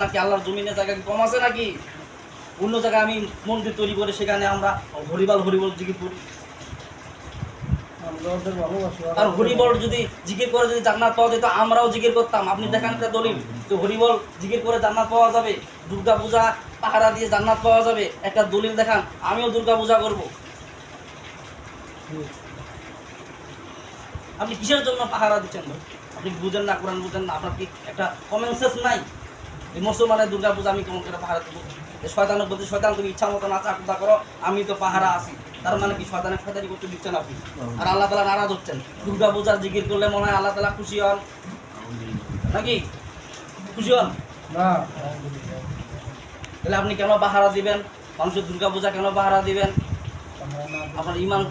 নাকি আল্লাহর জমিনে জায়গা কি কম আছে নাকি? অন্য জায়গায় আমি মন্দির তৈরি করে সেখানে আমরা হরিবল জিকির করি। আর হরিবল যদি জিকির করে যদি জান্নাত পাওয়া যেত আমরাও জিকির করতাম। আপনি দেখান একটা দলিল যে হরিবল জিকির করে জান্নাত পাওয়া যাবে, দুর্গা পূজা পাহারা দিয়ে জান্নাত পাওয়া যাবে, একটা দলিল দেখান। আমিও দুর্গা পূজা করব। আপনি কিসের জন্য পাহারা দিচ্ছেন? আপনি বুঝেন না, কোরআন বুঝেন না, আপনার কি একটা কমন সেন্স নাই? এই মুসলমানের দুর্গা পূজা আমি কেমন করে পাহারা দেবো? শয়তানের বলতে শয়তান তুমি ইচ্ছা মতো নাচা কুদা করো, আমি তো পাহারা আছি। তার মানে কি শয়তানের শয়তানি করতে দিচ্ছেন আপনি? আর আল্লাহ তাআলা নারাজ হচ্ছেন। দুর্গা পূজার জিকির করলে মনে হয় আল্লাহ তাআলা খুশি হন নাকি? খুশি হন না? তাহলে আপনি কেন পাহারা দিবেন? মানুষের দুর্গা পূজা কেন পাহারা দিবেন? আপনার ইমান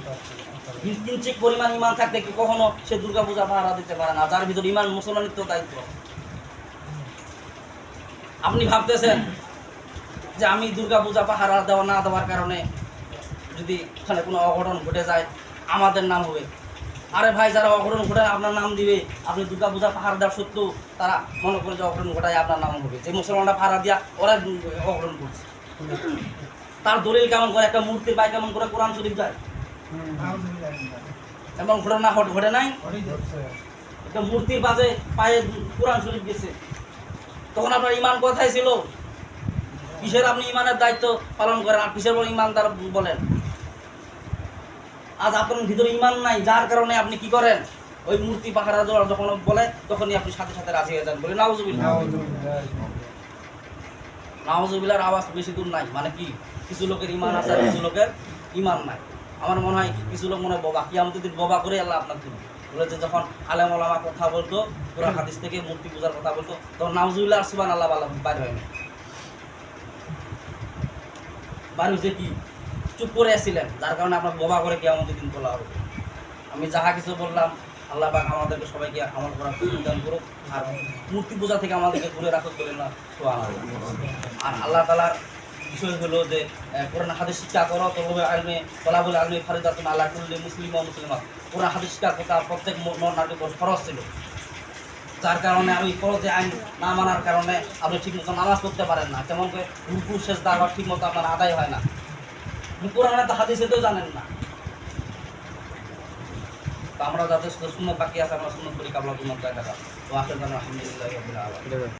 কিঞ্চিত পরিমাণ ইমান থাকতে কি কখনো সে দুর্গা পূজা পাহারা দিতে পারে না? যার ভিতর ইমান, মুসলমানের তো দায়িত্ব। আপনি ভাবতেছেন যে আমি দুর্গা পূজা পাহারা দেওয়া না দেওয়ার কারণে যদি ওখানে কোনো অঘটন ঘটে যায় আমাদের নাম হবে। আরে ভাই, যারা অঘটন ঘটায় আপনার নাম দিবে, আপনি দুর্গা পূজা পাহারা দেওয়া সত্ত্বেও তারা মনে করে যে অঘটন ঘটায় আপনার নাম হবে। যে মুসলমানরা পাহারা দিয়া ওরা অঘটন করছে, তার দলিল কেমন করে? একটা মূর্তির পায়ে কেমন করে কোরআন শরীফ যায়? এমন ঘটনা ঘটে নাই? একটা মূর্তির পায়ে কোরআন শরীফ গেছে, তখন আপনার ইমান কোথায় ছিল? কিসের আপনি ইমানের দায়িত্ব পালন করেন আর কিসের ইমানদার বলেন? আজ আপনার ভিতরে ইমান নাই, যার কারণে আপনি কি করেন? ওই মূর্তি পাহারা দেওয়ার যখন বলে তখনই আপনি সাথে সাথে রাজি হয়ে যান। বলে নাউজুবিল্লাহ। নাউজুবিল্লাহর আওয়াজ বেশি দূর নাই। মানে কি, কিছু লোকের ইমান আছে আর কিছু লোকের ইমান নাই। আমার মনে হয় কিছু লোক মনে হয় বোবা, কিয়ামতের দিন বোবা করে আল্লাহ আপনার দিন বলেছে। যখন আলেম ওলামা কথা বলতো, কোরআন হাদিস থেকে মূর্তি পূজার কথা বলতো, তখন নাউজুবিল্লাহ সুবহানাল্লাহ বাইরে হয় না। বাড়ি হচ্ছে কি চুপ করে আসছিলেন, যার কারণে আপনার বোবা করে কিয়ামতের দিন তোলা হবে। আমি যাহা কিছু বললাম, আল্লাহ পাক আমাদেরকে সবাইকে আমল করার তৌফিক দান করুক, আর মূর্তি পূজা থেকে আমাদেরকে দূরে রাখুক বলে না। আর আল্লাহ তাআলার বিষয় হলো যে কোরআন হাদিস শিক্ষা করো, তলাবুল ইলমি ফরিদাতুন আলা কুল্লি মুসলিম ওয়া মুসলিমাত। কোরআন হাদিস শিক্ষা করতে প্রত্যেক নর নারীর উপর ফরজ ছিল, যার কারণে আমি ফরজে আইন না মানার কারণে আপনি ঠিকমতো নামাজ পড়তে পারেন না। কেমন করে রুকু সেজদা আবার ঠিকমতো আপনার আদায় হয় না। কোরআনে তো হাদিসে তো জানেন না। আমরা যাতে সুন্নত বাকি আছে আমরা সুন্নত করি, কাবলা সুন্নত জায়গাটা। তো আখির জানা আলহামদুলিল্লাহি রাব্বিল আলামিন।